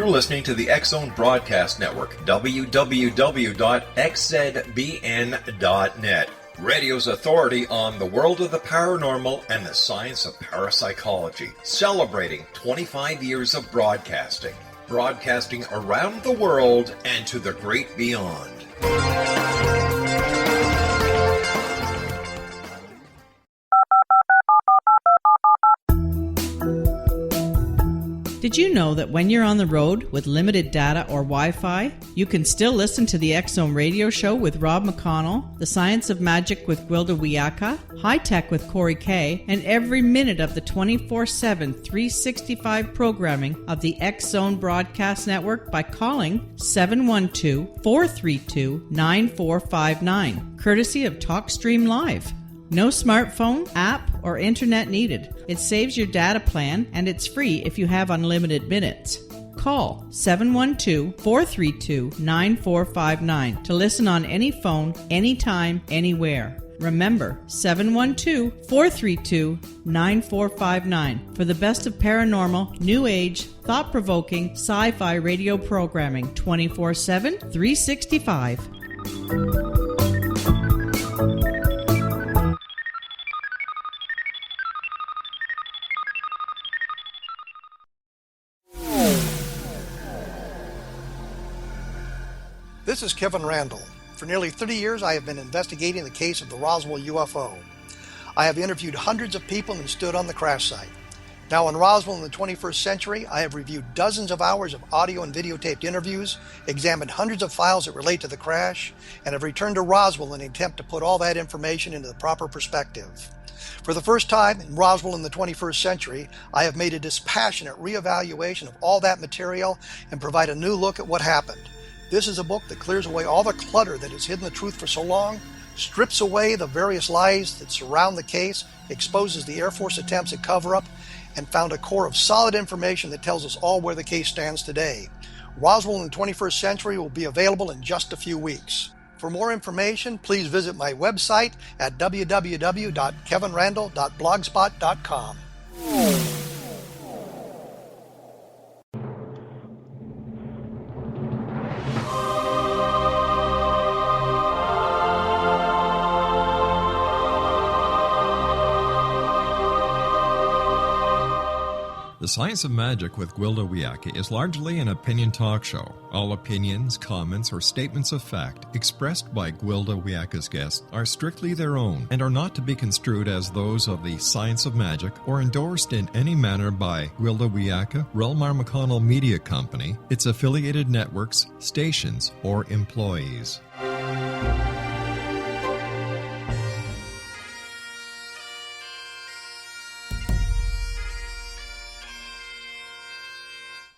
listening to the X-Zone Broadcast Network, www.xzbn.net. Radio's authority on the world of the paranormal and the science of parapsychology, celebrating 25 years of broadcasting. Broadcasting around the world and to the great beyond. Did you know that when you're on the road with limited data or Wi-Fi, you can still listen to the X-Zone radio show with Rob McConnell, The Science of Magic with Gwilda Wiyaka, High Tech with Corey Kay, and every minute of the 24/7, 365 programming of the X-Zone Broadcast Network by calling 712-432-9459, courtesy of TalkStream Live. No smartphone, app, or internet needed. It saves your data plan, and it's free if you have unlimited minutes. Call 712-432-9459 to listen on any phone, anytime, anywhere. Remember, 712-432-9459 for the best of paranormal, new age, thought-provoking, sci-fi radio programming 24/7, 365. This is Kevin Randall. For nearly 30 years, I have been investigating the case of the Roswell UFO. I have interviewed hundreds of people and stood on the crash site. Now in Roswell in the 21st century, I have reviewed dozens of hours of audio and videotaped interviews, examined hundreds of files that relate to the crash, and have returned to Roswell in an attempt to put all that information into the proper perspective. For the first time in Roswell in the 21st century, I have made a dispassionate reevaluation of all that material and provide a new look at what happened. This is a book that clears away all the clutter that has hidden the truth for so long, strips away the various lies that surround the case, exposes the Air Force attempts at cover-up, and found a core of solid information that tells us all where the case stands today. Roswell in the 21st century will be available in just a few weeks. For more information, please visit my website at www.kevinrandall.blogspot.com. The Science of Magic with Gwilda Wiyaka is largely an opinion talk show. All opinions, comments, or statements of fact expressed by Gwilda Wiyaka's guests are strictly their own and are not to be construed as those of the Science of Magic or endorsed in any manner by Gwilda Wiyaka, Relmar McConnell Media Company, its affiliated networks, stations, or employees.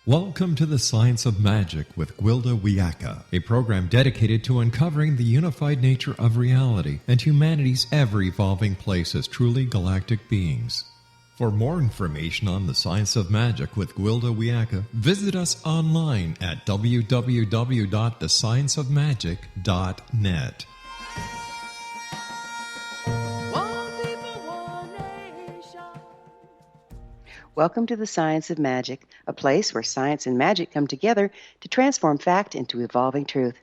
Welcome to the Science of Magic with Gwilda Wiyaka, a program dedicated to uncovering the unified nature of reality and humanity's ever-evolving place as truly galactic beings. For more information on the Science of Magic with Gwilda Wiyaka, visit us online at www.thescienceofmagic.net. Welcome to the Science of Magic, a place where science and magic come together to transform fact into evolving truth.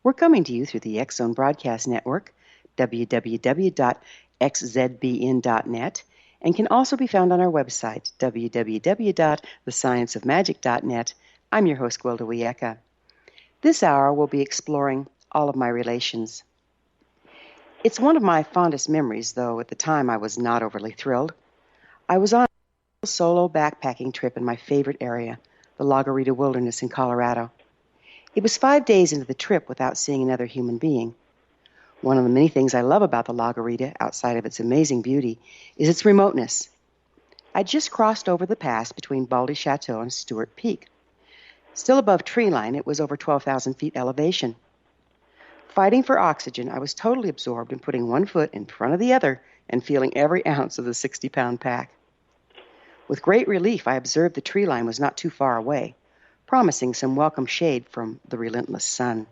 We're coming to you through the X-Zone Broadcast Network, www.xzbn.net, and can also be found on our website, www.thescienceofmagic.net. I'm your host, Gwilda Wiyaka. This hour we'll be exploring all of my relations. It's one of my fondest memories, though at the time I was not overly thrilled. I was on solo backpacking trip in my favorite area, the La Garita Wilderness in Colorado. It was 5 days into the trip without seeing another human being. One of the many things I love about the La Garita, outside of its amazing beauty, is its remoteness. I just crossed over the pass between Baldy Chateau and Stewart Peak. Still above tree line, it was over 12,000 feet elevation. Fighting for oxygen, I was totally absorbed in putting one foot in front of the other and feeling every ounce of the 60-pound pack. With great relief, I observed the tree line was not too far away, promising some welcome shade from the relentless sun.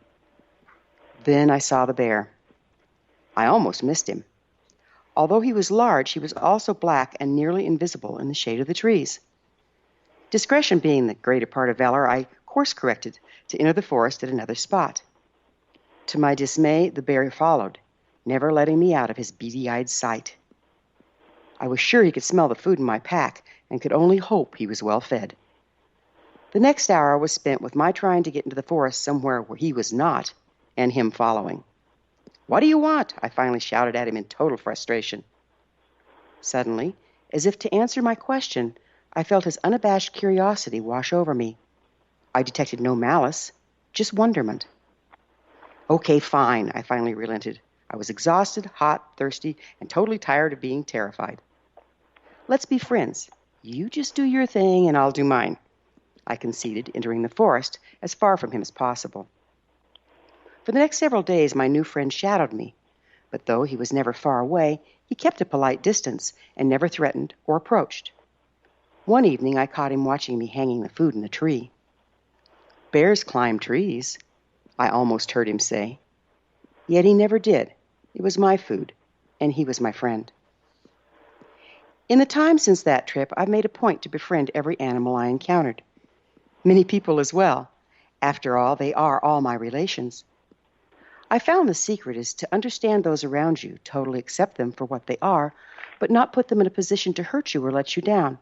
Then I saw the bear. I almost missed him. Although he was large, he was also black and nearly invisible in the shade of the trees. Discretion being the greater part of valor, I course-corrected to enter the forest at another spot. To my dismay, the bear followed, never letting me out of his beady-eyed sight. I was sure he could smell the food in my pack and could only hope he was well fed. The next hour was spent with my trying to get into the forest somewhere where he was not, and him following. "What do you want?" I finally shouted at him in total frustration. Suddenly, as if to answer my question, I felt his unabashed curiosity wash over me. I detected no malice, just wonderment. "Okay, fine," I finally relented. I was exhausted, hot, thirsty, and totally tired of being terrified. "Let's be friends. You just do your thing, and I'll do mine," I conceded, entering the forest as far from him as possible. For the next several days, my new friend shadowed me, but though he was never far away, he kept a polite distance and never threatened or approached. One evening, I caught him watching me hanging the food in a tree. "Bears climb trees," I almost heard him say. Yet he never did. It was my food, and he was my friend. In the time since that trip, I've made a point to befriend every animal I encountered. Many people as well. After all, they are all my relations. I found the secret is to understand those around you, totally accept them for what they are, but not put them in a position to hurt you or let you down.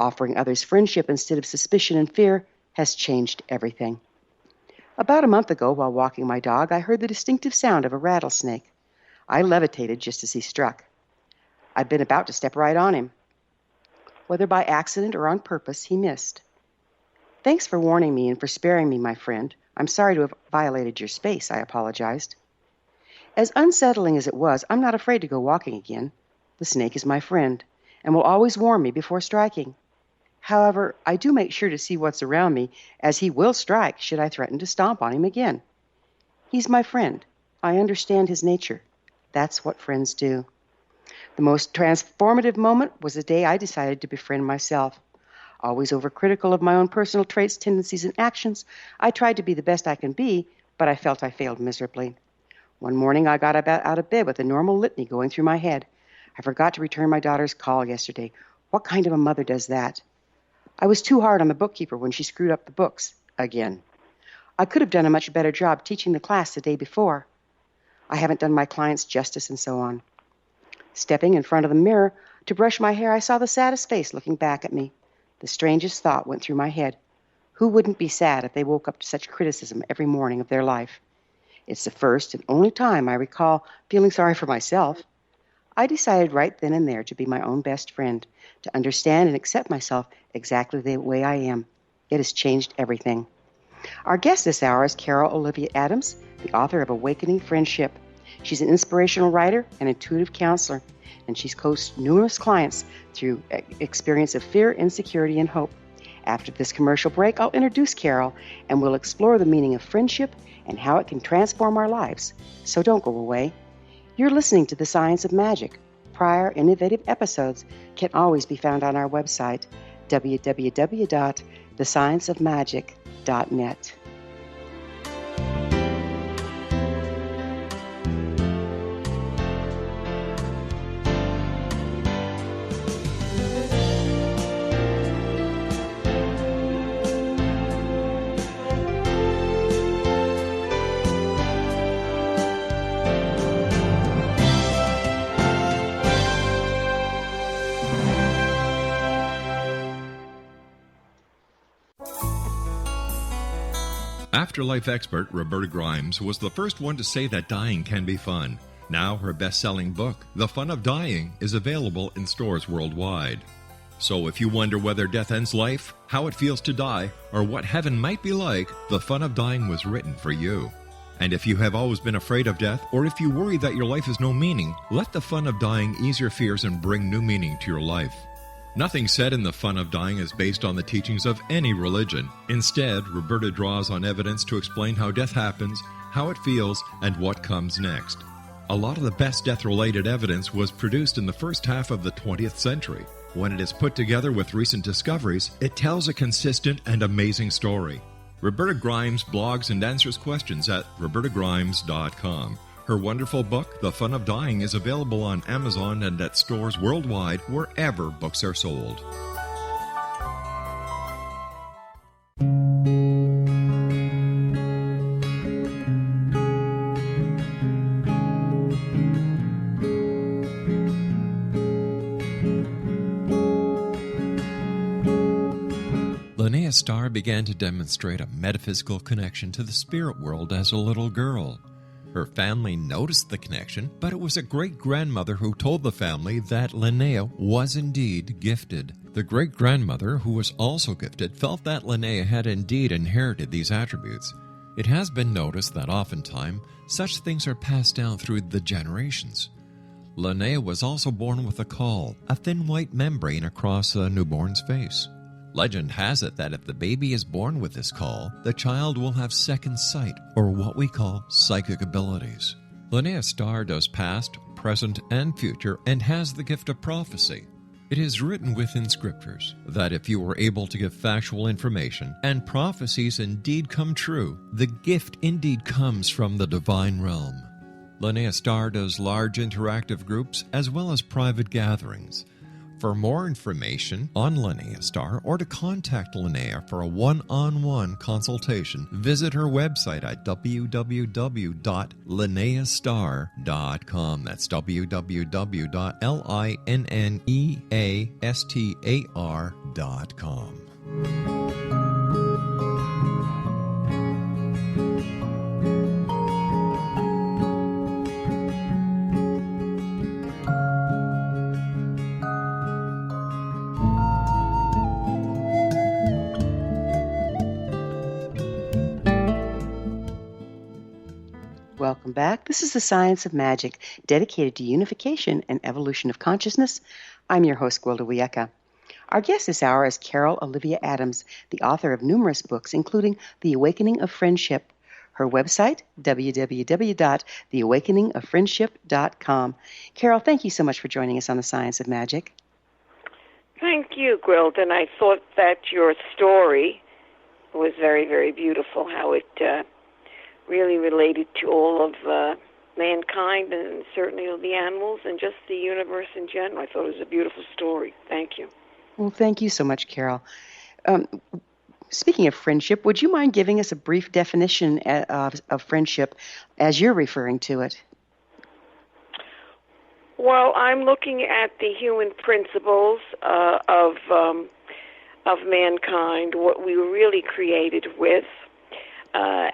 Offering others friendship instead of suspicion and fear has changed everything. About a month ago, while walking my dog, I heard the distinctive sound of a rattlesnake. I levitated just as he struck. I'd been about to step right on him. Whether by accident or on purpose, he missed. "Thanks for warning me and for sparing me, my friend. I'm sorry to have violated your space," I apologized. As unsettling as it was, I'm not afraid to go walking again. The snake is my friend and will always warn me before striking. However, I do make sure to see what's around me, as he will strike should I threaten to stomp on him again. He's my friend. I understand his nature. That's what friends do. The most transformative moment was the day I decided to befriend myself. Always overcritical of my own personal traits, tendencies, and actions, I tried to be the best I can be, but I felt I failed miserably. One morning I got out of bed with a normal litany going through my head. I forgot to return my daughter's call yesterday. What kind of a mother does that? I was too hard on the bookkeeper when she screwed up the books again. I could have done a much better job teaching the class the day before. I haven't done my clients justice, and so on. Stepping in front of the mirror to brush my hair, I saw the saddest face looking back at me. The strangest thought went through my head. Who wouldn't be sad if they woke up to such criticism every morning of their life? It's the first and only time I recall feeling sorry for myself. I decided right then and there to be my own best friend, to understand and accept myself exactly the way I am. It has changed everything. Our guest this hour is Carol Olivia Adams, the author of Awakening Friendship. She's an inspirational writer and intuitive counselor, and she's coached numerous clients through experience of fear, insecurity, and hope. After this commercial break, I'll introduce Carol, and we'll explore the meaning of friendship and how it can transform our lives. So don't go away. You're listening to The Science of Magic. Prior innovative episodes can always be found on our website, www.thescienceofmagic.net. Afterlife expert Roberta Grimes was the first one to say that dying can be fun. Now her best-selling book, The Fun of Dying, is available in stores worldwide. So if you wonder whether death ends life, how it feels to die, or what heaven might be like, The Fun of Dying was written for you. And if you have always been afraid of death, or if you worry that your life has no meaning, let The Fun of Dying ease your fears and bring new meaning to your life. Nothing said in The Fun of Dying is based on the teachings of any religion. Instead, Roberta draws on evidence to explain how death happens, how it feels, and what comes next. A lot of the best death-related evidence was produced in the first half of the 20th century. When it is put together with recent discoveries, it tells a consistent and amazing story. Roberta Grimes blogs and answers questions at robertagrimes.com. Her wonderful book, The Fun of Dying, is available on Amazon and at stores worldwide wherever books are sold. Starr began to demonstrate a metaphysical connection to the spirit world as a little girl. Her family noticed the connection, but it was a great-grandmother who told the family that Linnea was indeed gifted. The great-grandmother, who was also gifted, felt that Linnea had indeed inherited these attributes. It has been noticed that oftentimes such things are passed down through the generations. Linnea was also born with a caul, a thin white membrane across a newborn's face. Legend has it that if the baby is born with this caul, the child will have second sight, or what we call psychic abilities. Linnea Starr does past, present, and future, and has the gift of prophecy. It is written within scriptures that if you are able to give factual information and prophecies indeed come true, the gift indeed comes from the divine realm. Linnea Starr does large interactive groups as well as private gatherings. For more information on Linnea Starr or to contact Linnea for a one-on-one consultation, visit her website at www.linneastar.com. That's www.linneastar.com. Welcome back. This is The Science of Magic, dedicated to unification and evolution of consciousness. I'm your host, Gwilda Wiyaka. Our guest this hour is Carol Olivia Adams, the author of numerous books, including The Awakening of Friendship. Her website, www.theawakeningoffriendship.com. Carol, thank you so much for joining us on The Science of Magic. Thank you, Gwilda, and I thought that your story was very, very beautiful, how it really related to all of mankind and certainly all the animals and just the universe in general. I thought it was a beautiful story. Thank you. Well, thank you so much, Carol. Speaking of friendship, would you mind giving us a brief definition of friendship as you're referring to it? Well, I'm looking at the human principles of mankind, what we were really created with.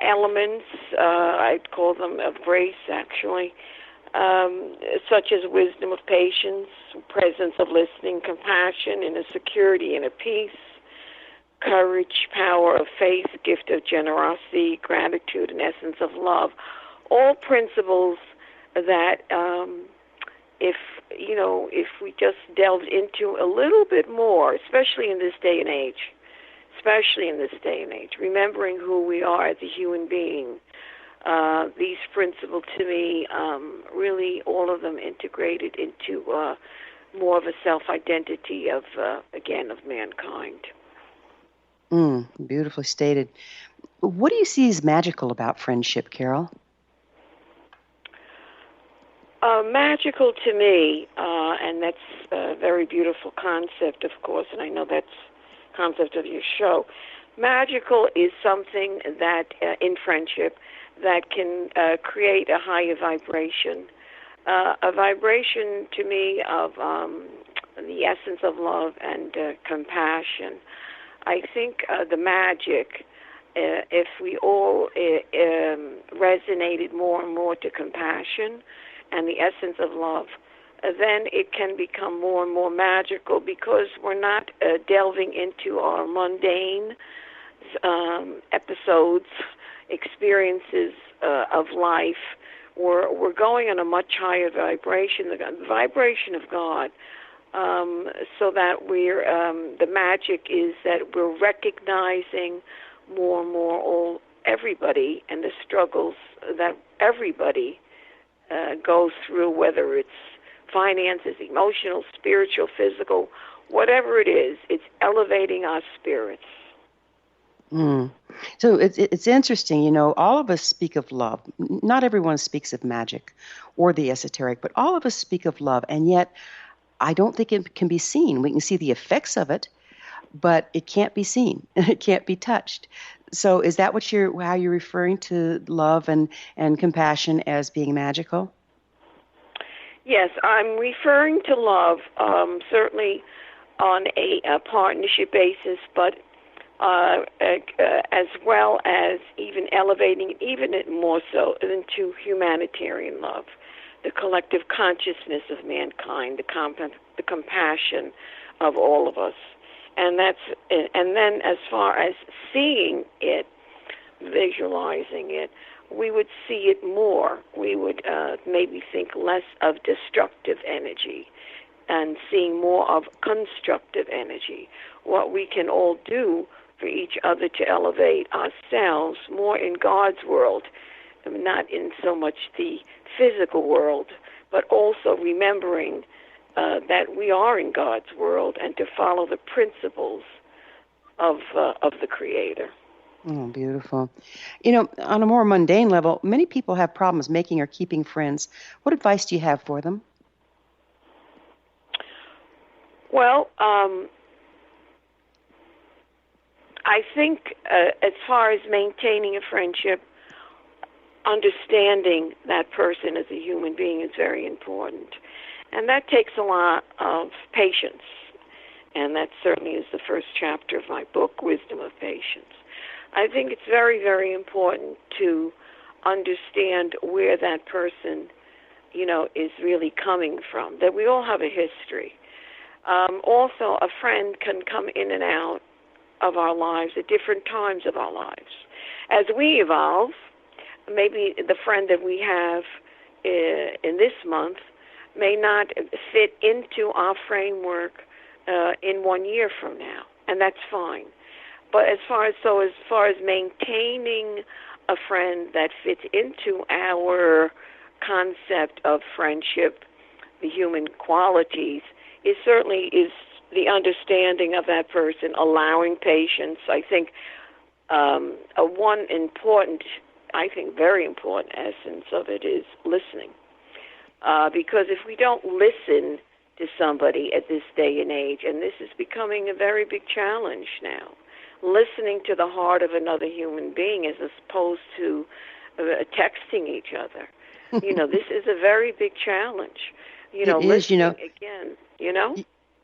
Elements, I'd call them of grace, actually, such as wisdom of patience, presence of listening, compassion, inner security, inner peace, courage, power of faith, gift of generosity, gratitude, and essence of love. All principles that, if we just delved into a little bit more, especially in this day and age, remembering who we are as a human being. These principles, to me, really all of them integrated into more of a self-identity of mankind. Beautifully stated. What do you see as magical about friendship, Carol? Magical to me, and that's a very beautiful concept, of course, and I know that's concept of your show. Magical is something that in friendship that can create a higher vibration, a vibration to me of the essence of love and compassion. I think the magic, if we all resonated more and more to compassion and the essence of love, then it can become more and more magical because we're not delving into our mundane episodes, experiences of life. We're going on a much higher vibration, the vibration of God, so that we're the magic is that we're recognizing more and more everybody and the struggles that everybody goes through, whether it's finances, emotional, spiritual, physical, whatever it is, it's elevating our spirits. So it's interesting, all of us speak of love. Not everyone speaks of magic or the esoteric, but all of us speak of love, and yet I don't think it can be seen. We can see the effects of it, but it can't be seen. It can't be touched. So is that how you're referring to love and compassion as being magical? Yes, I'm referring to love, certainly on a partnership basis, but as well as even elevating, even more so, into humanitarian love, the collective consciousness of mankind, the compassion of all of us. And then as far as seeing it, visualizing it, we would see it more. We would maybe think less of destructive energy and seeing more of constructive energy. What we can all do for each other to elevate ourselves more in God's world, not in so much the physical world, but also remembering that we are in God's world and to follow the principles of the Creator. Oh, beautiful. You know, on a more mundane level, many people have problems making or keeping friends. What advice do you have for them? Well, I think as far as maintaining a friendship, understanding that person as a human being is very important. And that takes a lot of patience. And that certainly is the first chapter of my book, Wisdom of Patience. I think it's very, very important to understand where that person, is really coming from, that we all have a history. Also, a friend can come in and out of our lives at different times of our lives. As we evolve, maybe the friend that we have in this month may not fit into our framework in 1 year from now, and that's fine. But as far as maintaining a friend that fits into our concept of friendship, the human qualities, it certainly is the understanding of that person, allowing patience. I think one important, very important essence of it is listening. Because if we don't listen to somebody at this day and age, and this is becoming a very big challenge now, listening to the heart of another human being as opposed to texting each other. This is a very big challenge. Listening again,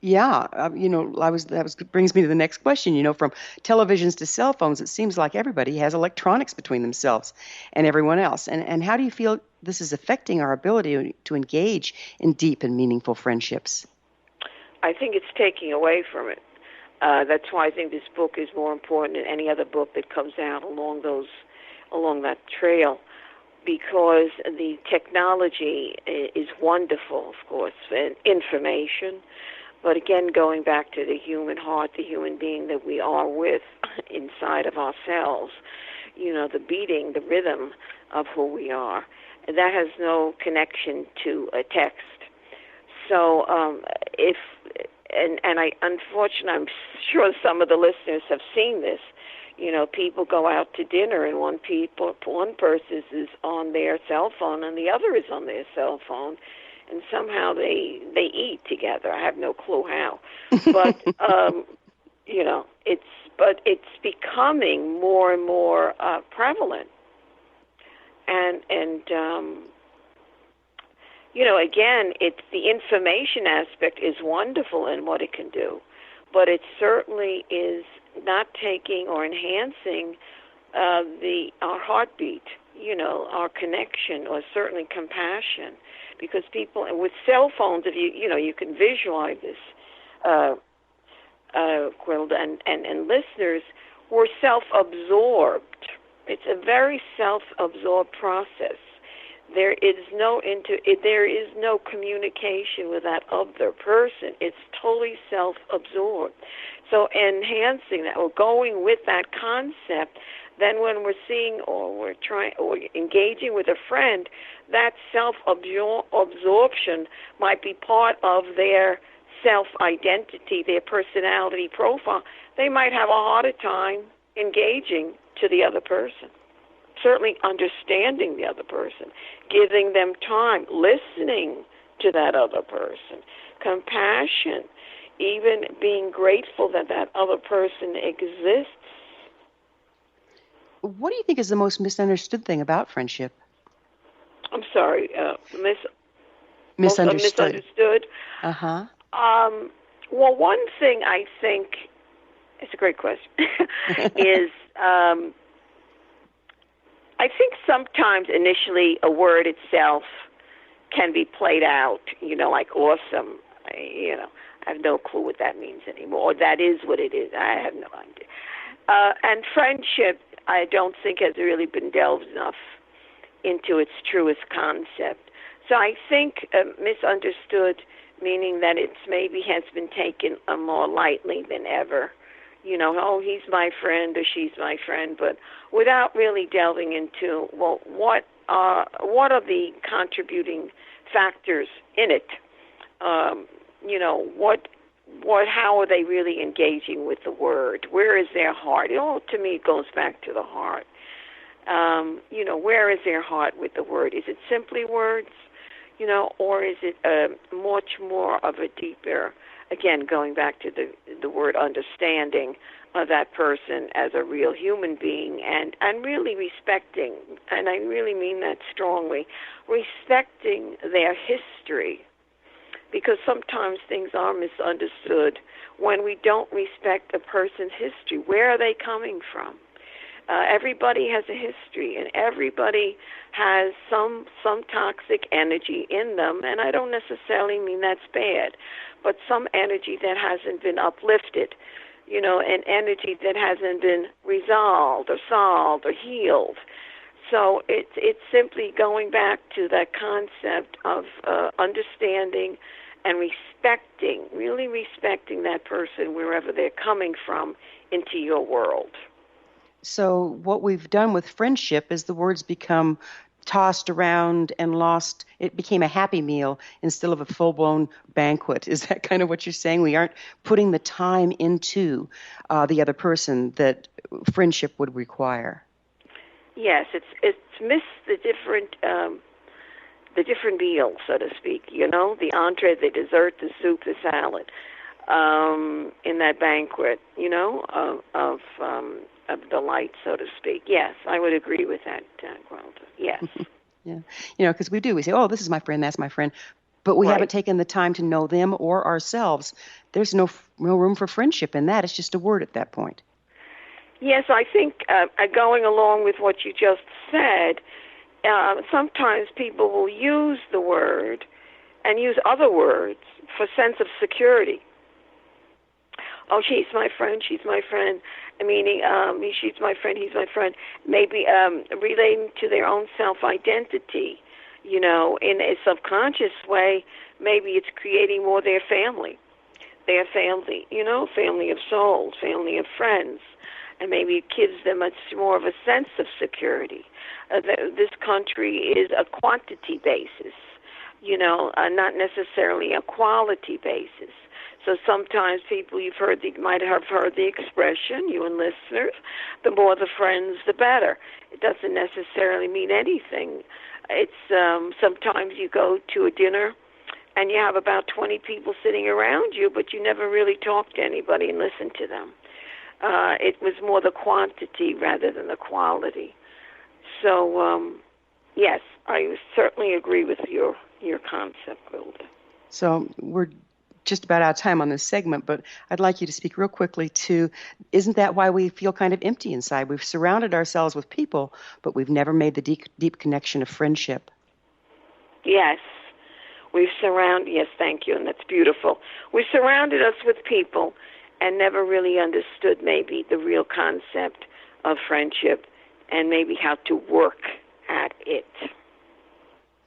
Yeah, that brings me to the next question. From televisions to cell phones, it seems like everybody has electronics between themselves and everyone else. And how do you feel this is affecting our ability to engage in deep and meaningful friendships? I think it's taking away from it. That's why I think this book is more important than any other book that comes out along that trail, because the technology is wonderful, of course, and information. But again, going back to the human heart, the human being that we are with inside of ourselves, the beating, the rhythm of who we are, that has no connection to a text. So unfortunately, I'm sure some of the listeners have seen this. People go out to dinner and one person is on their cell phone and the other is on their cell phone, and somehow they eat together. I have no clue how, but it's becoming more and more prevalent, and again, it's the information aspect is wonderful in what it can do, but it certainly is not taking or enhancing our heartbeat, our connection, or certainly compassion. Because people with cell phones, if you can visualize this, Gwilda and listeners, we're self-absorbed. It's a very self-absorbed process. There is no communication with that other person. It's totally self-absorbed. So enhancing that, or going with that concept, then when we're seeing or engaging with a friend, that self-absorption might be part of their self-identity, their personality profile. They might have a harder time engaging to the other person. Certainly understanding the other person, giving them time, listening to that other person, compassion, even being grateful that that other person exists. What do you think is the most misunderstood thing about friendship? I'm sorry, Misunderstood. Misunderstood. Uh-huh. Well, one thing I think it's a great question, is I think sometimes initially a word itself can be played out, like awesome. I have no clue what that means anymore, or that is what it is. I have no idea. And friendship, I don't think has really been delved enough into its truest concept. So I think misunderstood, meaning that it's maybe has been taken more lightly than ever. Oh, he's my friend or she's my friend, but without really delving into, well, what are the contributing factors in it? How are they really engaging with the word? Where is their heart? To me, it goes back to the heart. Where is their heart with the word? Is it simply words, or is it much more of a deeper, again, going back to the word understanding of that person as a real human being and really respecting, and I really mean that strongly, respecting their history. Because sometimes things are misunderstood when we don't respect a person's history. Where are they coming from? Everybody has a history, and everybody has some toxic energy in them, and I don't necessarily mean that's bad, but some energy that hasn't been uplifted, an energy that hasn't been resolved or solved or healed. So it's simply going back to that concept of understanding and really respecting that person wherever they're coming from into your world. So what we've done with friendship is the words become tossed around and lost. It became a happy meal instead of a full-blown banquet. Is that kind of what you're saying? We aren't putting the time into the other person that friendship would require. Yes, it's missed the different meals, so to speak. The entree, the dessert, the soup, the salad, in that banquet. Of delight, so to speak. Yes, I would agree with that, Gwilda. Yes. Yeah. Because we say, oh, this is my friend, that's my friend, but we haven't taken the time to know them or ourselves. There's no room for friendship in that. It's just a word at that point. Yes, I think going along with what you just said, sometimes people will use the word and use other words for sense of security. Oh, she's my friend, meaning she's my friend, he's my friend, maybe relating to their own self-identity, in a subconscious way. Maybe it's creating more their family, family of souls, family of friends, and maybe it gives them much more of a sense of security. This country is a quantity basis, not necessarily a quality basis. So sometimes people might have heard the expression, you and listeners, the more the friends, the better. It doesn't necessarily mean anything. It's sometimes you go to a dinner and you have about 20 people sitting around you, but you never really talk to anybody and listen to them. It was more the quantity rather than the quality. So, yes, I certainly agree with your concept, Gwilda. So we're just about out of time on this segment, but I'd like you to speak real quickly to, isn't that why we feel kind of empty inside? We've surrounded ourselves with people, but we've never made the deep connection of friendship. Yes. Yes, thank you, and that's beautiful. We've surrounded us with people and never really understood maybe the real concept of friendship and maybe how to work at it.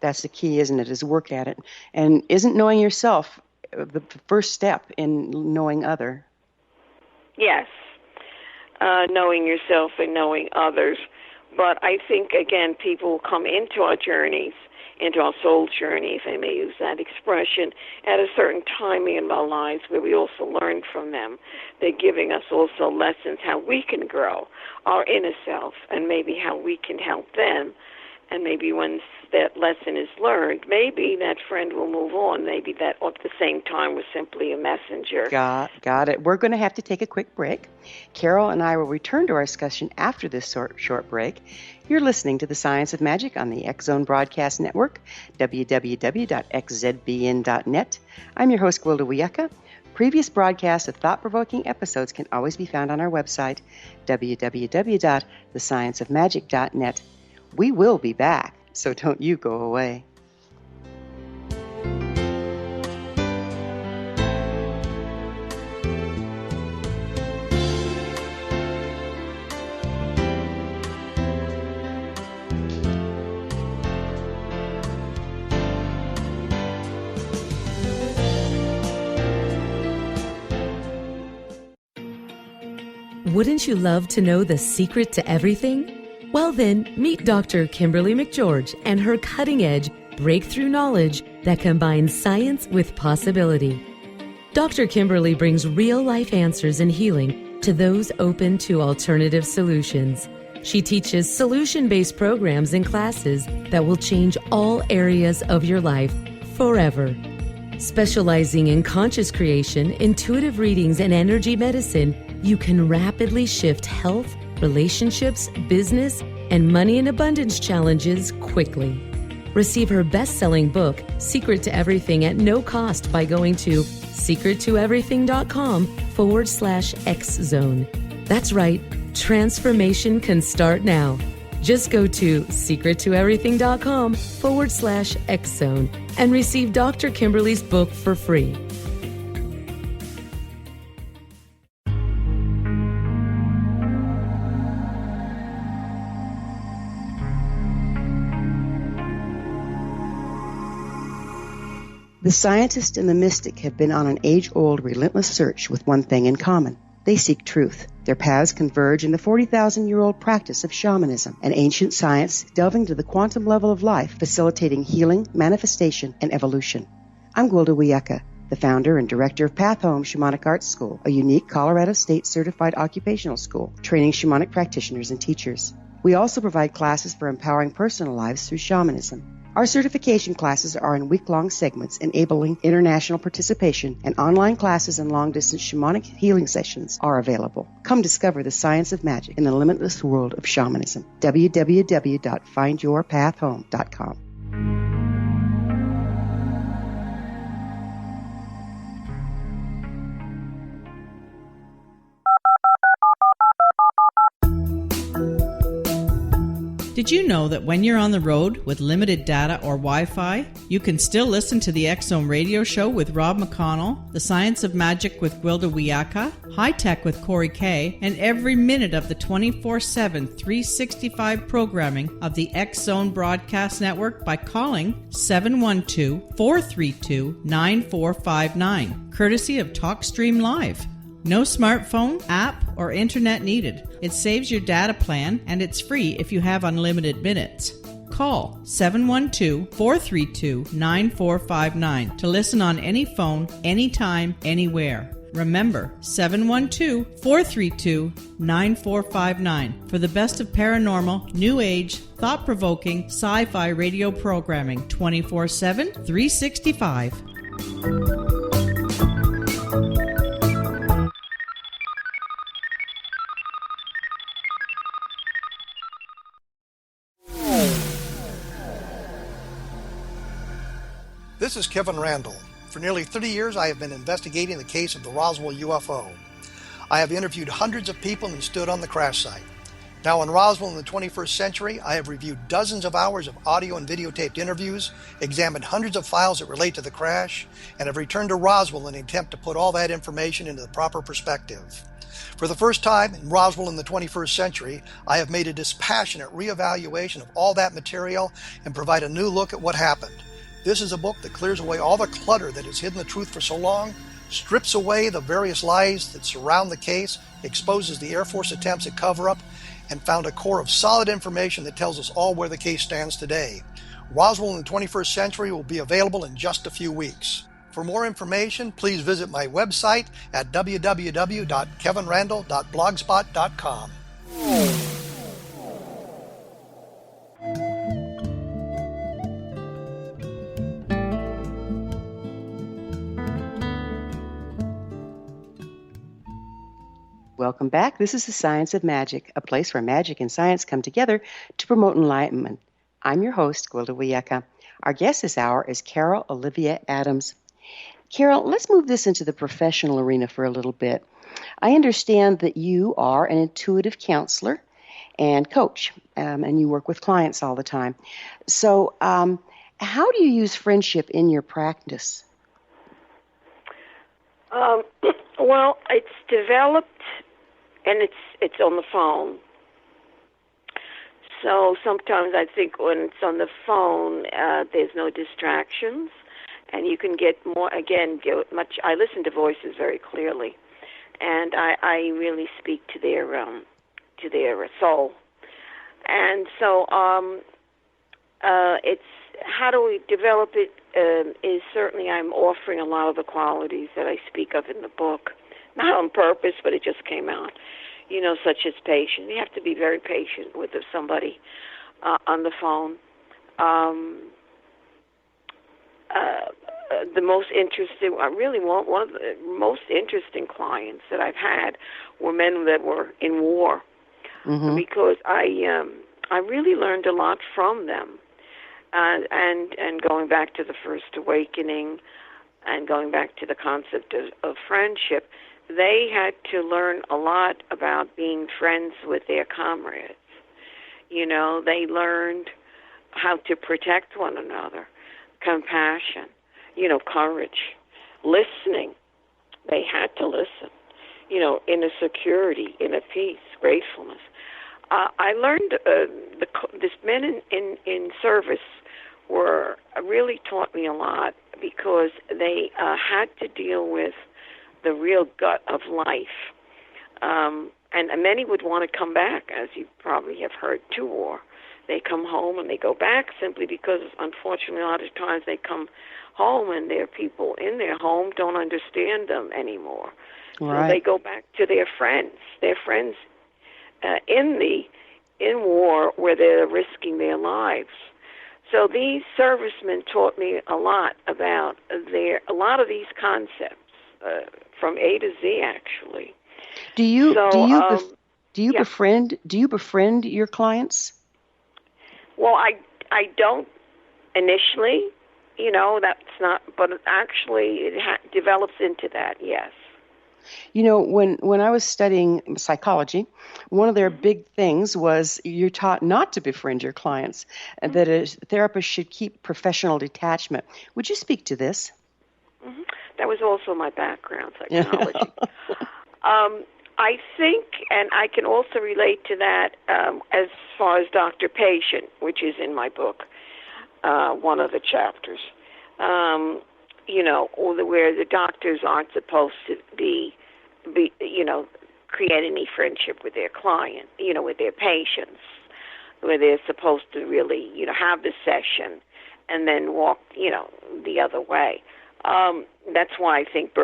That's the key, isn't it, is work at it. And isn't knowing yourself the first step in knowing other? Yes, knowing yourself and knowing others. But I think, again, people will come into our journeys, into our soul journey, if I may use that expression, at a certain timing in our lives where we also learn from them. They're giving us also lessons how we can grow our inner self and maybe how we can help them. And maybe once that lesson is learned, maybe that friend will move on. Maybe that at the same time was simply a messenger. Got it. We're going to have to take a quick break. Carol and I will return to our discussion after this short break. You're listening to The Science of Magic on the X-Zone Broadcast Network, www.xzbn.net. I'm your host, Gwilda Wiyaka. Previous broadcasts of thought-provoking episodes can always be found on our website, www.thescienceofmagic.net. We will be back, so don't you go away. Wouldn't you love to know the secret to everything? Well then, meet Dr. Kimberly McGeorge and her cutting-edge breakthrough knowledge that combines science with possibility. Dr. Kimberly brings real-life answers and healing to those open to alternative solutions. She teaches solution-based programs and classes that will change all areas of your life forever. Specializing in conscious creation, intuitive readings, and energy medicine, you can rapidly shift health, relationships, business, and money and abundance challenges quickly. Receive her best-selling book, Secret to Everything, at no cost by going to secrettoeverything.com/X-Zone. That's right, transformation can start now. Just go to secrettoeverything.com/X-Zone and receive Dr. Kimberly's book for free. The scientist and the mystic have been on an age-old, relentless search with one thing in common. They seek truth. Their paths converge in the 40,000-year-old practice of shamanism, an ancient science delving to the quantum level of life, facilitating healing, manifestation, and evolution. I'm Gwilda Wiyaka, the founder and director of Path Home Shamanic Arts School, a unique Colorado State certified occupational school training shamanic practitioners and teachers. We also provide classes for empowering personal lives through shamanism. Our certification classes are in week-long segments enabling international participation, and online classes and long-distance shamanic healing sessions are available. Come discover the science of magic in the limitless world of shamanism. www.findyourpathhome.com. Did you know that when you're on the road with limited data or Wi-Fi, you can still listen to the X-Zone radio show with Rob McConnell, The Science of Magic with Gwilda Wiyaka, High Tech with Corey Kay, and every minute of the 24/7, 365 programming of the X-Zone Broadcast Network by calling 712-432-9459, courtesy of TalkStream Live. No smartphone, app, or internet needed. It saves your data plan, and it's free if you have unlimited minutes. Call 712-432-9459 to listen on any phone, anytime, anywhere. Remember, 712-432-9459 for the best of paranormal, new age, thought-provoking, sci-fi radio programming 24/7, 365. This is Kevin Randall. For nearly 30 years, I have been investigating the case of the Roswell UFO. I have interviewed hundreds of people and stood on the crash site. Now in Roswell in the 21st century, I have reviewed dozens of hours of audio and videotaped interviews, examined hundreds of files that relate to the crash, and have returned to Roswell in an attempt to put all that information into the proper perspective. For the first time in Roswell in the 21st century, I have made a dispassionate reevaluation of all that material and provide a new look at what happened. This is a book that clears away all the clutter that has hidden the truth for so long, strips away the various lies that surround the case, exposes the Air Force attempts at cover-up, and found a core of solid information that tells us all where the case stands today. Roswell in the 21st century will be available in just a few weeks. For more information, please visit my website at www.kevinrandall.blogspot.com. Welcome back. This is The Science of Magic, a place where magic and science come together to promote enlightenment. I'm your host, Gwilda Wiyaka. Our guest this hour is Carol Olivia Adams. Carol, let's move this into the professional arena for a little bit. I understand that you are an intuitive counselor and coach, and you work with clients all the time. So, how do you use friendship in your practice? Well, it's developed, and it's on the phone. So sometimes I think when it's on the phone, there's no distractions, and you can get more. Again, I listen to voices very clearly, and I really speak to their soul. And so it's how do we develop it? Is certainly I'm offering a lot of the qualities that I speak of in the book, not on purpose, but it just came out. Such as patience. You have to be very patient with somebody on the phone. The most interesting, one of the most interesting clients that I've had were men that were in war, because I really learned a lot from them, and going back to the First Awakening, and going back to the concept of friendship. They had to learn a lot about being friends with their comrades. They learned how to protect one another, compassion, courage, listening. They had to listen, inner security, inner peace, gratefulness. I learned this men in service really taught me a lot, because they had to deal with the real gut of life. And many would want to come back, as you probably have heard, to war. They come home and they go back simply because, unfortunately, a lot of times they come home and their people in their home don't understand them anymore. Right. So they go back to their friends in war, where they're risking their lives. So these servicemen taught me a lot about a lot of these concepts. From A to Z, actually. Do you befriend your clients? Well, I don't initially. That's not. But actually, it develops into that. Yes. When I was studying psychology, one of their big things was you're taught not to befriend your clients, and that a therapist should keep professional detachment. Would you speak to this? Mm-hmm. That was also my background, psychology. I think, and I can also relate to that as far as doctor-patient, which is in my book, one of the chapters, where the doctors aren't supposed to be create any friendship with their client, with their patients, where they're supposed to really, have the session and then walk, the other way. That's why I think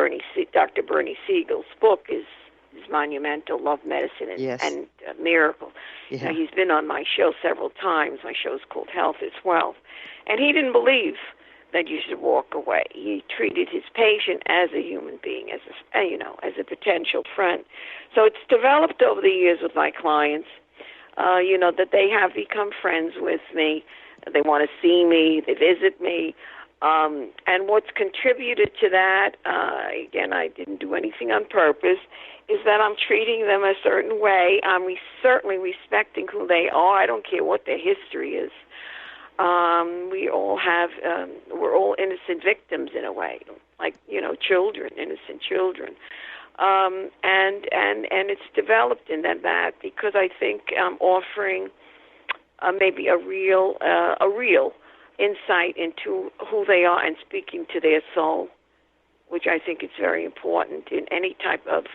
Dr. Bernie Siegel's book is monumental, Love, Medicine, and Miracle. Yeah. He's been on my show several times. My show's called Health is Wealth. And he didn't believe that you should walk away. He treated his patient as a human being, as a potential friend. So it's developed over the years with my clients, that they have become friends with me. They want to see me. They visit me. And what's contributed to that, again, I didn't do anything on purpose, is that I'm treating them a certain way. I'm certainly respecting who they are. I don't care what their history is. We all have, we're all innocent victims in a way, like, children, innocent children. And it's developed in that because I think I'm offering maybe a real insight into who they are and speaking to their soul, which I think is very important in any type of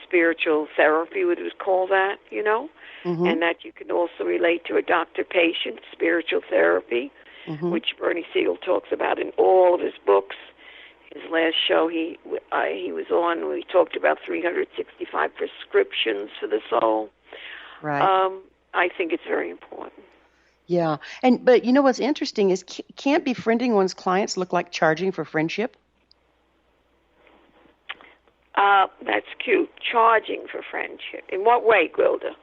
spiritual therapy, we would call that, and that you can also relate to a doctor-patient spiritual therapy, which Bernie Siegel talks about in all of his books. His last show he was on, we talked about 365 prescriptions for the soul. Right. I think it's very important. Yeah, but what's interesting is can't befriending one's clients look like charging for friendship? That's cute. Charging for friendship. In what way, Gwilda?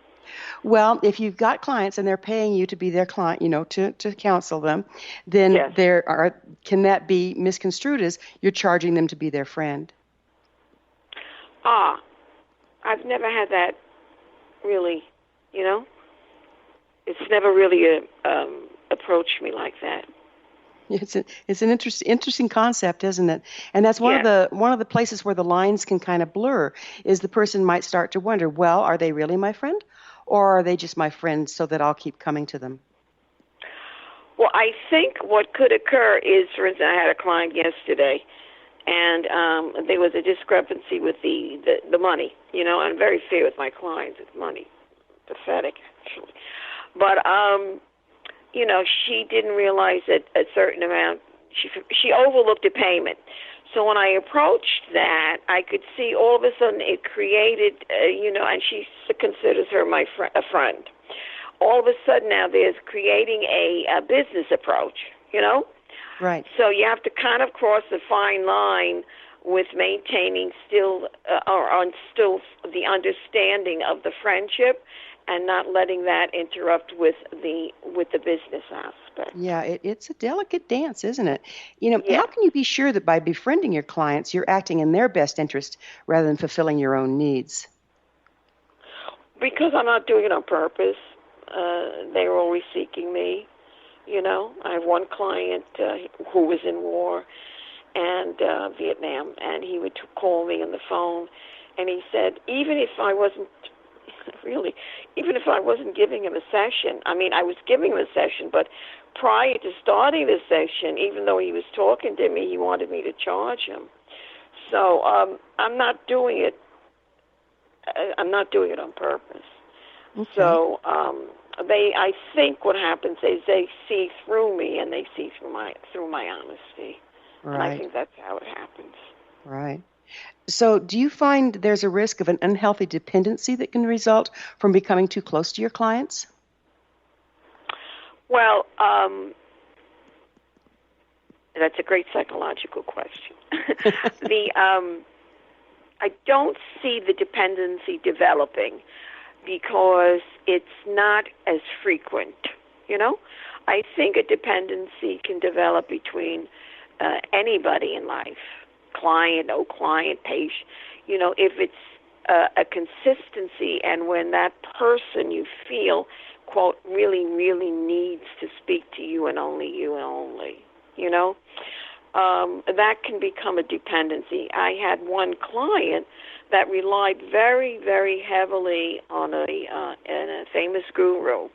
Well, if you've got clients and they're paying you to be their client, to counsel them, then Yes. can that be misconstrued as you're charging them to be their friend? I've never had that really, It's never really approached me like that. It's an interesting concept, isn't it? And that's one of the places where the lines can kind of blur. Is the person might start to wonder, well, are they really my friend, or are they just my friend so that I'll keep coming to them? Well, I think what could occur is, for instance, I had a client yesterday, and there was a discrepancy with the money. I'm very fair with my clients with money. Pathetic, actually. But she didn't realize that a certain amount, she overlooked a payment. So when I approached that, I could see all of a sudden it created, and she considers her a friend. All of a sudden now there's creating a business approach, Right. So you have to kind of cross the fine line with maintaining still the understanding of the friendship, and not letting that interrupt with the business aspect. Yeah, it's a delicate dance, isn't it? Yeah. How can you be sure that by befriending your clients, you're acting in their best interest rather than fulfilling your own needs? Because I'm not doing it on purpose. They're always seeking me. I have one client who was in war and Vietnam, and he would call me on the phone, and he said, even if I wasn't giving him a session, I was giving him a session, but prior to starting the session, even though he was talking to me, he wanted me to charge him. So I'm not doing it. I'm not doing it on purpose. Okay. So I think what happens is they see through me, and they see through my honesty. Right. And I think that's how it happens. Right. So do you find there's a risk of an unhealthy dependency that can result from becoming too close to your clients? Well, that's a great psychological question. I don't see the dependency developing because it's not as frequent, I think a dependency can develop between anybody in life, client, no client, patient, if it's a consistency, and when that person you feel, quote, really, really needs to speak to you and only you and only, that can become a dependency. I had one client that relied very, very heavily on a famous guru,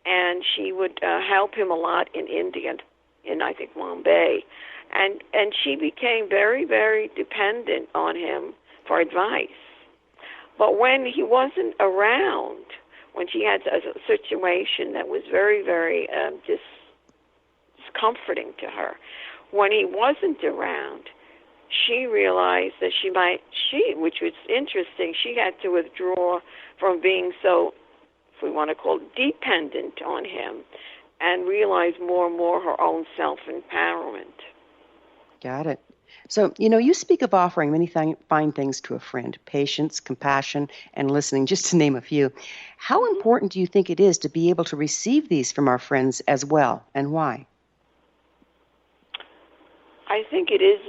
and she would help him a lot in India, in I think Bombay, and she became very, very dependent on him for advice. But when he wasn't around, when she had a situation that was very, very discomforting to her, when he wasn't around, she realized that which was interesting, she had to withdraw from being so, if we want to call it, dependent on him, and realize more and more her own self-empowerment. Got it. So, you speak of offering many fine things to a friend: patience, compassion, and listening, just to name a few. How important do you think it is to be able to receive these from our friends as well, and why? I think it is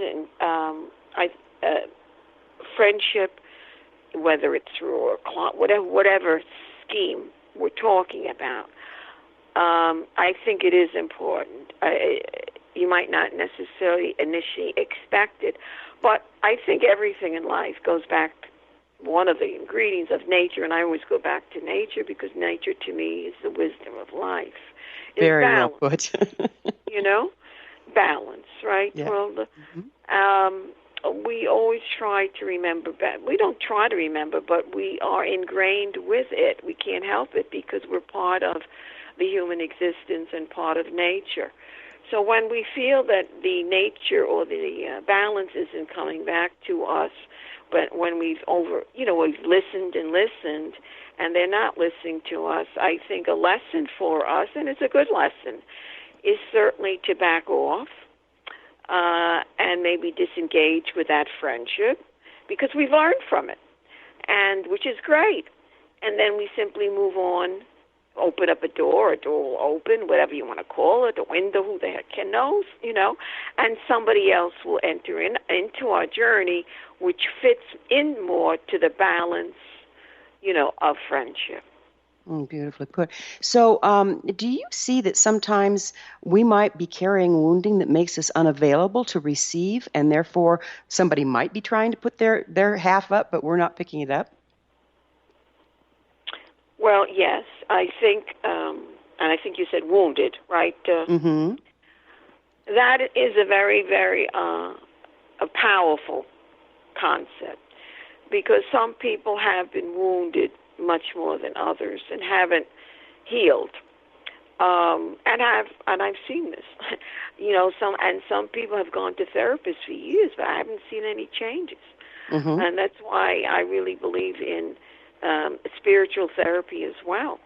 friendship, whether it's through a whatever scheme we're talking about. I think it is important. You might not necessarily initially expect it, but I think everything in life goes back to one of the ingredients of nature, and I always go back to nature because nature to me is the wisdom of life. It's Very balance, well put. balance, right? Yeah. Well, we always try to remember, we don't try to remember, but we are ingrained with it. We can't help it because we're part of the human existence and part of nature. So when we feel that the nature or the balance isn't coming back to us, but when we've listened and listened, and they're not listening to us, I think a lesson for us, and it's a good lesson, is certainly to back off and maybe disengage with that friendship, because we've learned from it, and which is great. and then we simply move on, open up a door will open, whatever you want to call it, a window, who the heck knows, and somebody else will enter into our journey, which fits in more to the balance, of friendship. Beautifully put. So, do you see that sometimes we might be carrying wounding that makes us unavailable to receive, and therefore somebody might be trying to put their half up, but we're not picking it up? Well, yes, I think, and I think you said wounded, right? Mm-hmm. That is a very, very a powerful concept, because some people have been wounded much more than others and haven't healed. And I've seen this, some people have gone to therapists for years, but I haven't seen any changes. Mm-hmm. And that's why I really believe in spiritual therapy as well.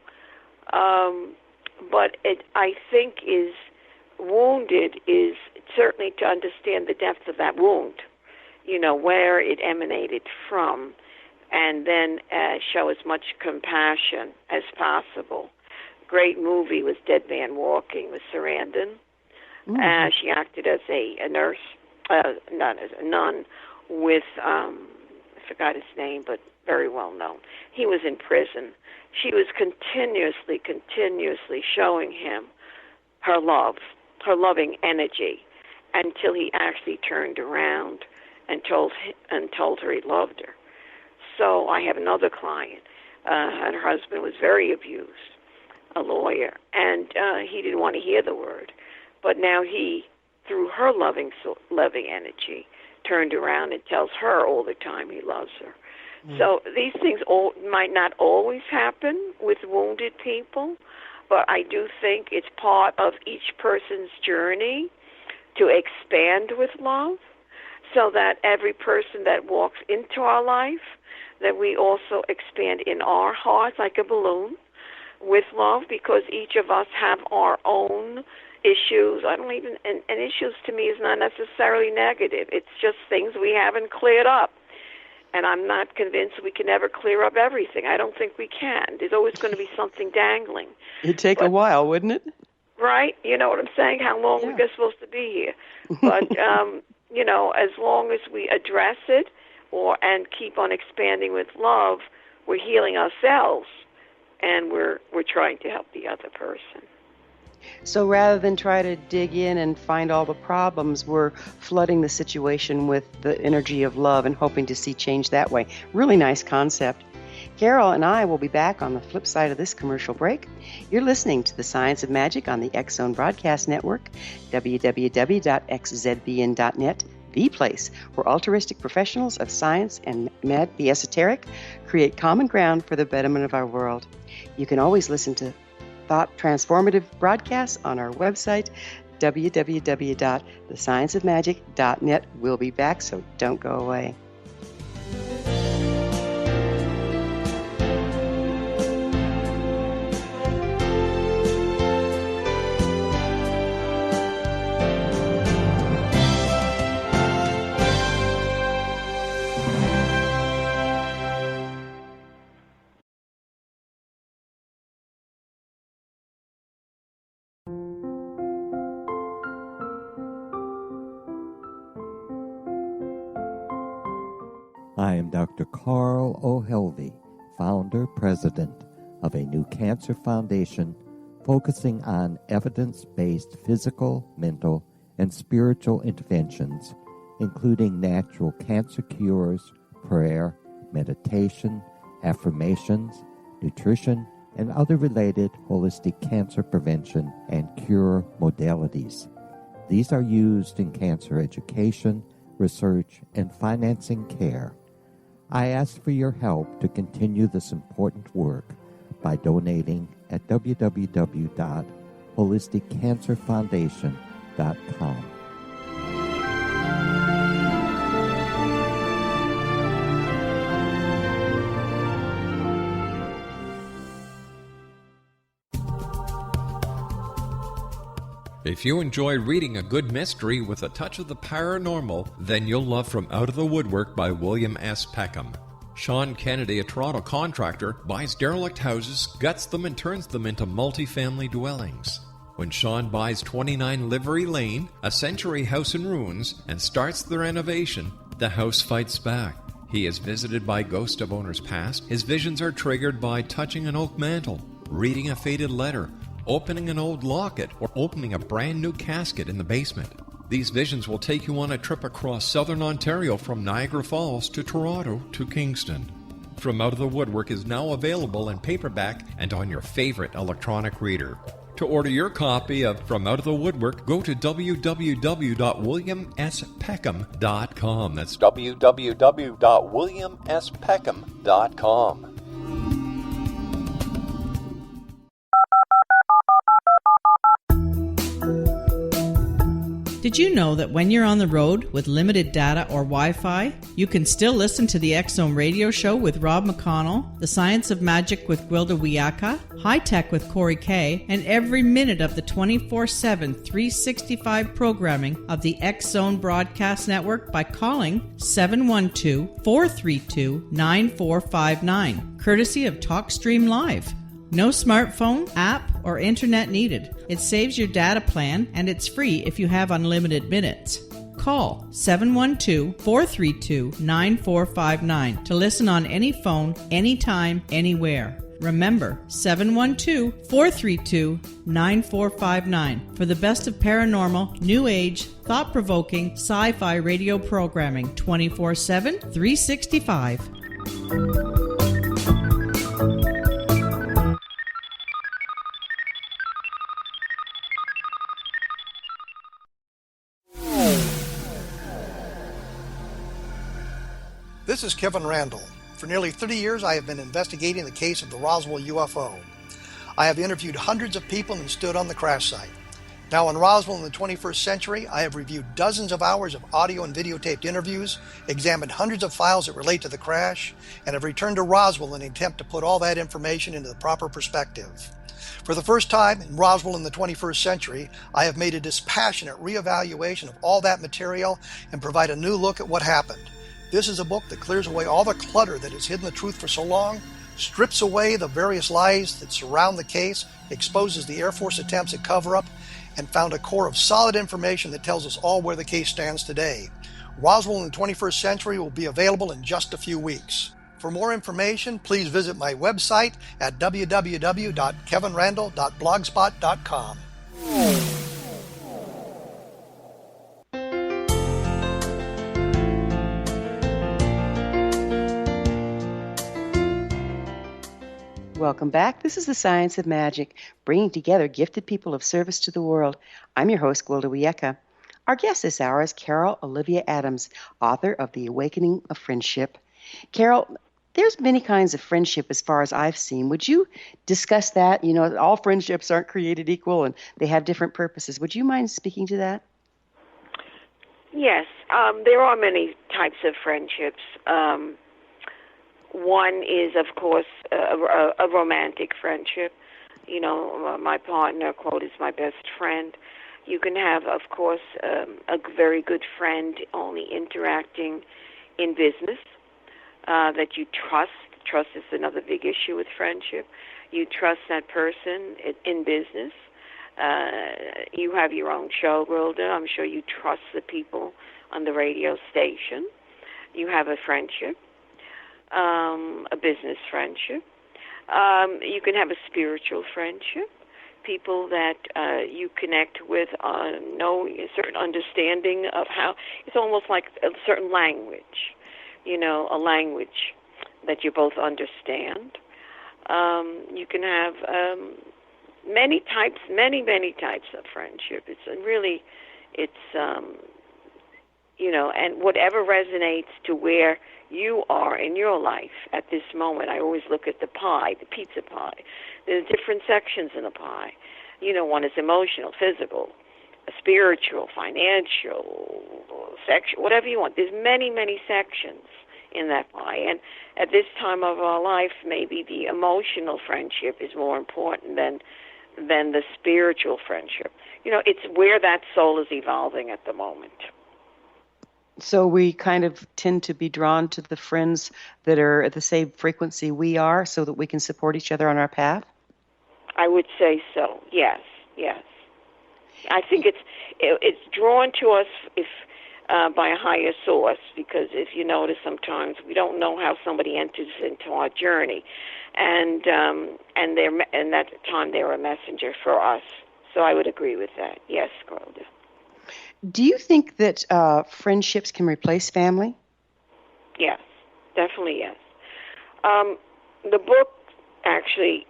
But I think is wounded is certainly to understand the depth of that wound, where it emanated from, and then show as much compassion as possible. Great movie was Dead Man Walking with Sarandon. Mm-hmm. She acted as a nurse, not as a nun, with, I forgot his name, but very well known. He was in prison. She was continuously showing him her love, her loving energy, until he actually turned around and told her he loved her. So I have another client, and her husband was very abused, a lawyer, and he didn't want to hear the word. But now he, through her loving energy, turned around and tells her all the time he loves her. Mm. So these things might not always happen with wounded people, but I do think it's part of each person's journey to expand with love, so that every person that walks into our life, that we also expand in our hearts like a balloon with love, because each of us have our own issues. And issues to me is not necessarily negative. It's just things we haven't cleared up. And I'm not convinced we can ever clear up everything. I don't think we can. There's always going to be something dangling. It'd take a while, wouldn't it? Right? You know what I'm saying? How long we're supposed to be here. But, as long as we address it and keep on expanding with love, we're healing ourselves, and we're trying to help the other person. So rather than try to dig in and find all the problems, we're flooding the situation with the energy of love and hoping to see change that way. Really nice concept. Carol and I will be back on the flip side of this commercial break. You're listening to The Science of Magic on the X-Zone Broadcast Network, www.xzbn.net, the place where altruistic professionals of science and the esoteric create common ground for the betterment of our world. You can always listen to thought transformative broadcasts on our website, www.thescienceofmagic.net. We'll be back, so don't go away. I am Dr. Carl O'Helvey, founder, president of a new cancer foundation focusing on evidence-based physical, mental, and spiritual interventions, including natural cancer cures, prayer, meditation, affirmations, nutrition, and other related holistic cancer prevention and cure modalities. These are used in cancer education, research, and financing care. I ask for your help to continue this important work by donating at www.holisticcancerfoundation.com. If you enjoy reading a good mystery with a touch of the paranormal, then you'll love From Out of the Woodwork by William S. Peckham. Sean Kennedy, a Toronto contractor, buys derelict houses, guts them, and turns them into multi-family dwellings. When Sean buys 29 Livery Lane, a century house in ruins, and starts the renovation, the house fights back. He is visited by ghosts of owners past. His visions are triggered by touching an oak mantle, reading a faded letter, opening an old locket, or opening a brand new casket in the basement. These visions will take you on a trip across southern Ontario from Niagara Falls to Toronto to Kingston. From Out of the Woodwork is now available in paperback and on your favorite electronic reader. To order your copy of From Out of the Woodwork, go to www.williamspeckham.com. That's www.williamspeckham.com. Did you know that when you're on the road with limited data or Wi-Fi, you can still listen to the X-Zone radio show with Rob McConnell, The Science of Magic with Gwilda Wiyaka, High Tech with Corey Kay, and every minute of the 24/7, 365 programming of the X-Zone Broadcast Network by calling 712-432-9459, courtesy of TalkStream Live. No smartphone, app, or internet needed. It saves your data plan, and it's free if you have unlimited minutes. Call 712-432-9459 to listen on any phone, anytime, anywhere. Remember, 712-432-9459 for the best of paranormal, new age, thought-provoking, sci-fi radio programming 24/7, 365. This is Kevin Randall. For nearly 30 years, I have been investigating the case of the Roswell UFO. I have interviewed hundreds of people and stood on the crash site. Now in Roswell in the 21st century, I have reviewed dozens of hours of audio and videotaped interviews, examined hundreds of files that relate to the crash, and have returned to Roswell in an attempt to put all that information into the proper perspective. For the first time in Roswell in the 21st century, I have made a dispassionate reevaluation of all that material and provide a new look at what happened. This is a book that clears away all the clutter that has hidden the truth for so long, strips away the various lies that surround the case, exposes the Air Force attempts at cover-up, and found a core of solid information that tells us all where the case stands today. Roswell in the 21st century will be available in just a few weeks. For more information, please visit my website at www.kevinrandall.blogspot.com. Welcome back. This is The Science of Magic, bringing together gifted people of service to the world. I'm your host, Gwilda Wiyaka. Our guest this hour is Carol Olivia Adams, author of The Awakening of Friendship. Carol, there's many kinds of friendship as far as I've seen. Would you discuss that? You know, all friendships aren't created equal and they have different purposes. Would you mind speaking to that? Yes, there are many types of friendships. One is, of course, a romantic friendship. You know, my partner, quote, is my best friend. You can have, of course, a very good friend only interacting in business that you trust. Trust is another big issue with friendship. You trust that person in business. You have your own show, Gwilda. I'm sure you trust the people on the radio station. You have a friendship. A business friendship. You can have a spiritual friendship. People that you connect with know a certain understanding of how, it's almost like a certain language, you know, a language that you both understand. You can have many types of friendship. It's really, you know, and whatever resonates to where you are in your life at this moment. I always look at the pie, the pizza pie. There's different sections in the pie. You know, one is emotional, physical, spiritual, financial, sexual, whatever you want. There's many, many sections in that pie. And at this time of our life, maybe the emotional friendship is more important than the spiritual friendship. You know, it's where that soul is evolving at the moment. So we kind of tend to be drawn to the friends that are at the same frequency we are so that we can support each other on our path? I would say so. Yes, yes. I think it's drawn to us if by a higher source, because if you notice, sometimes we don't know how somebody enters into our journey, and that time they're a messenger for us. So I would agree with that. Yes, Gwilda. Do you think that friendships can replace family? Yes, definitely yes. The book actually,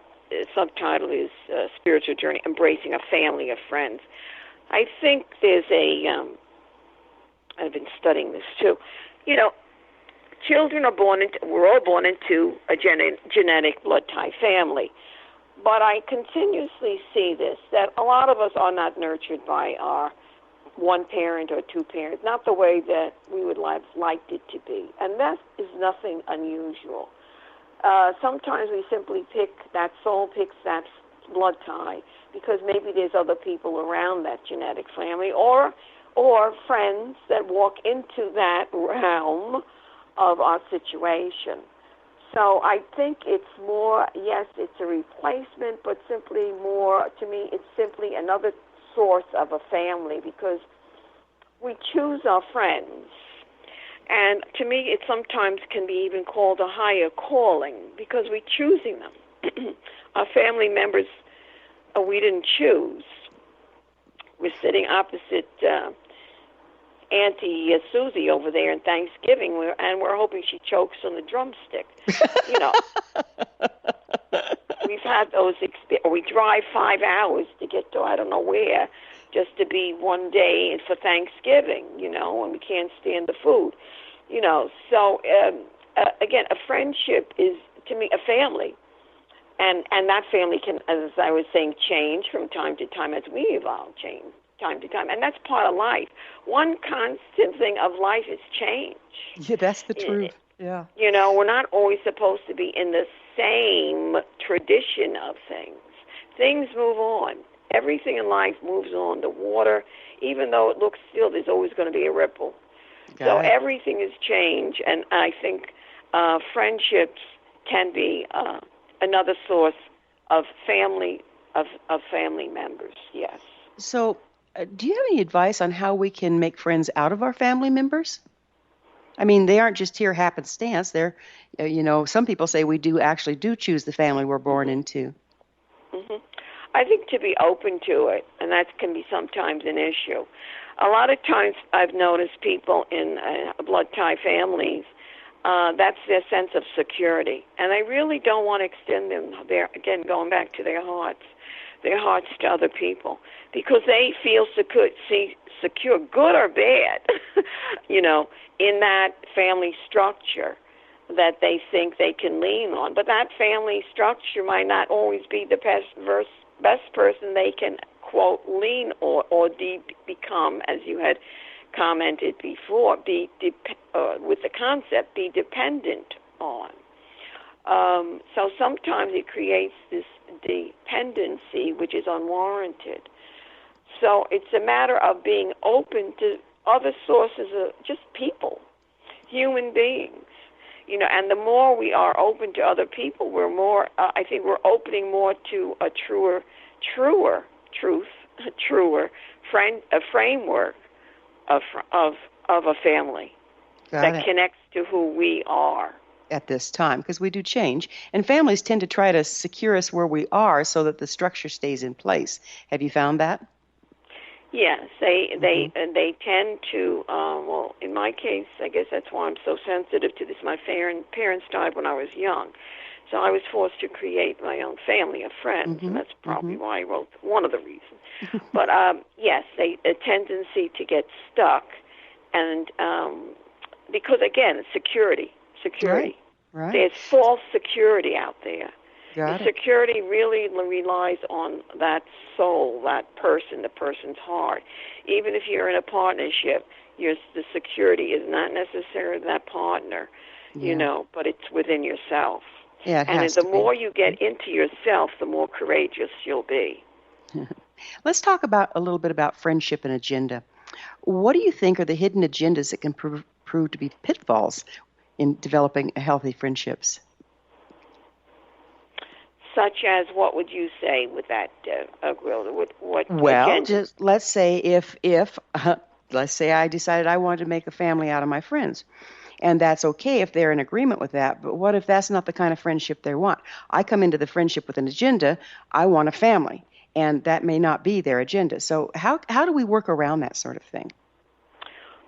subtitle is Spiritual Journey, Embracing a Family of Friends. I think there's I've been studying this too. You know, children are we're all born into a genetic blood tie family. But I continuously see this, that a lot of us are not nurtured by our one parent or two parents, not the way that we would have liked it to be. And that is nothing unusual. Sometimes we simply that soul picks that blood tie because maybe there's other people around that genetic family or friends that walk into that realm of our situation. So I think it's more, yes, it's a replacement, but simply more, to me, it's simply another source of a family because we choose our friends. And to me, it sometimes can be even called a higher calling because we're choosing them. Our family members, we didn't choose. We're sitting opposite Auntie Susie over there in Thanksgiving, and we're hoping she chokes on the drumstick. You know, we've had those we drive 5 hours to get to I don't know where just to be one day for Thanksgiving, you know, and we can't stand the food, you know. So, again, a friendship is, to me, a family. And that family can, as I was saying, change from time to time as we evolve, change time to time. And that's part of life. One constant thing of life is change. Yeah, that's the truth. Yeah. You know, we're not always supposed to be in the same tradition of things. Things move on. Everything in life moves on. The water, even though it looks still, there's always going to be a ripple. So everything is change. And I think friendships can be another source of family members. Yes. So, do you have any advice on how we can make friends out of our family members? I mean, they aren't just here happenstance. They're, you know, some people say we do choose the family we're born into. Mm-hmm. I think to be open to it, and that can be sometimes an issue. A lot of times I've noticed people in blood tie families, that's their sense of security. And they really don't want to extend them, again, going back to their hearts to other people, because they feel secure, good or bad, you know, in that family structure that they think they can lean on. But that family structure might not always be the best person they can, quote, lean or become, as you had commented before, with the concept, be dependent on. So sometimes it creates this dependency which is unwarranted. So it's a matter of being open to other sources of just people, human beings. You know, and the more we are open to other people, we're more, I think we're opening more to a truer framework of a family that connects to who we are. At this time, because we do change, and families tend to try to secure us where we are so that the structure stays in place. Have you found that? Yes, they tend to. Well, in my case, I guess that's why I'm so sensitive to this. My parents died when I was young, so I was forced to create my own family of friends, and that's probably why I wrote one of the reasons. But yes, a tendency to get stuck, and because again, security. Right. There's false security out there. The security really relies on that soul, that person, the person's heart. Even if you're in a partnership, the security is not necessarily that partner, you know, but it's within yourself. Yeah, and the more you get into yourself, the more courageous you'll be. Let's talk a little bit about friendship and agenda. What do you think are the hidden agendas that can prove to be pitfalls in developing healthy friendships? Such as, what would you say with that, Gwilda? What Well, agenda? just let's say if let's say I decided I wanted to make a family out of my friends. And that's okay if they're in agreement with that. But what if that's not the kind of friendship they want? I come into the friendship with an agenda. I want a family. And that may not be their agenda. So how do we work around that sort of thing?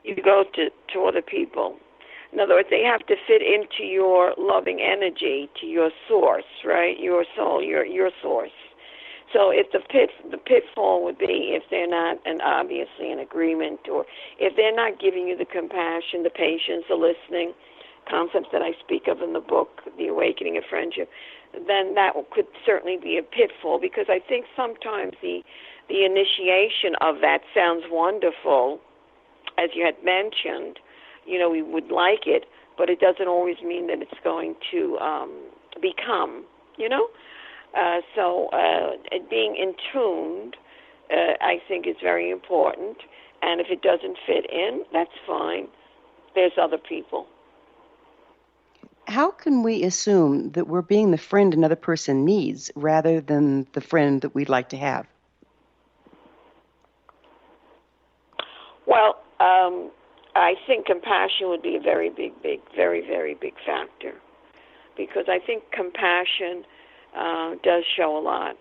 You go to other people. In other words, they have to fit into your loving energy, to your source, right? Your soul, your source. So if the pitfall would be if they're not, and obviously in agreement, or if they're not giving you the compassion, the patience, the listening, concepts that I speak of in the book, The Awakening of Friendship, then that could certainly be a pitfall, because I think sometimes the initiation of that sounds wonderful, as you had mentioned. We would like it, but it doesn't always mean that it's going to become, So being in tuned, I think, is very important. And if it doesn't fit in, that's fine. There's other people. How can we assume that we're being the friend another person needs rather than the friend that we'd like to have? Well, I think compassion would be a very very big factor, because I think compassion does show a lot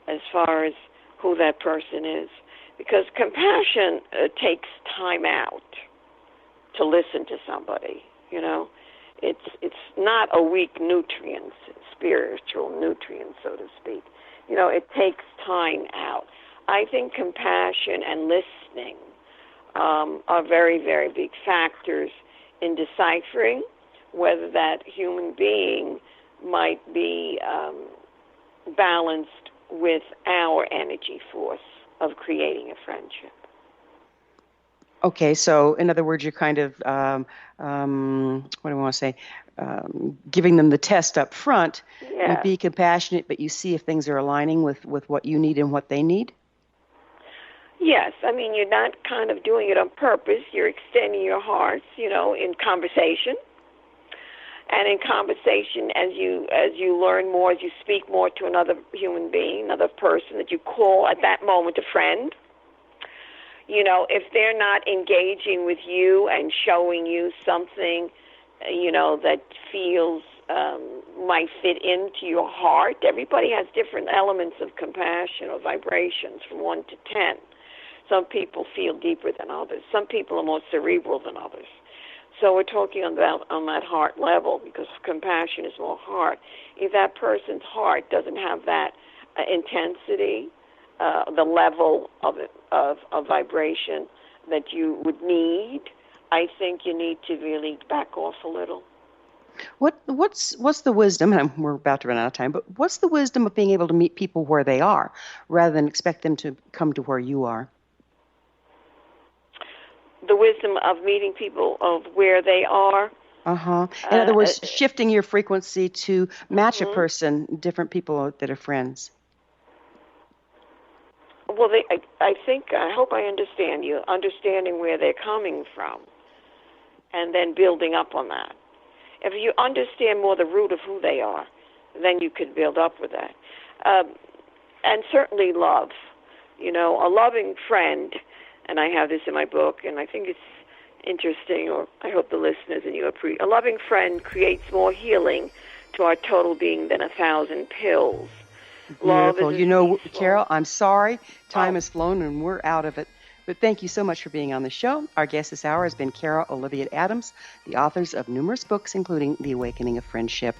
as far as who that person is, because compassion takes time out to listen to somebody. It's not a weak nutrient, spiritual nutrient, so to speak. It takes time out. I think compassion and listening are very, very big factors in deciphering whether that human being might be balanced with our energy force of creating a friendship. Okay, so in other words, you're kind of, what do I want to say, giving them the test up front. Yeah. You be compassionate, but you see if things are aligning with what you need and what they need? Yes, I mean, you're not kind of doing it on purpose. You're extending your hearts, in conversation. And in conversation, as you learn more, as you speak more to another human being, another person that you call at that moment a friend, if they're not engaging with you and showing you something, that feels might fit into your heart. Everybody has different elements of compassion or vibrations from 1 to 10. Some people feel deeper than others. Some people are more cerebral than others. So we're talking about on that heart level, because compassion is more heart. If that person's heart doesn't have that intensity, the level of vibration that you would need, I think you need to really back off a little. What's the wisdom, and we're about to run out of time, but what's the wisdom of being able to meet people where they are rather than expect them to come to where you are? The wisdom of meeting people of where they are. In other words, shifting your frequency to match a person, different people that are friends. Well, I hope I understand you, understanding where they're coming from, and then building up on that. If you understand more the root of who they are, then you could build up with that. And certainly love. A loving friend, and I have this in my book, and I think it's interesting, or I hope the listeners and you appreciate. A loving friend creates more healing to our total being than 1,000 pills. Beautiful. Carol, I'm sorry. Time has flown and we're out of it. But thank you so much for being on the show. Our guest this hour has been Carol Olivia Adams, the authors of numerous books, including The Awakening of Friendship.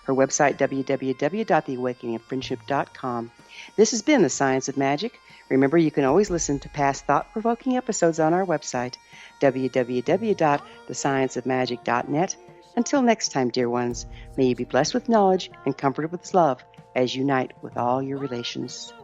Her website, www.theawakeningoffriendship.com. This has been The Science of Magic. Remember, you can always listen to past thought-provoking episodes on our website, www.thescienceofmagic.net. Until next time, dear ones, may you be blessed with knowledge and comforted with love as you unite with all your relations.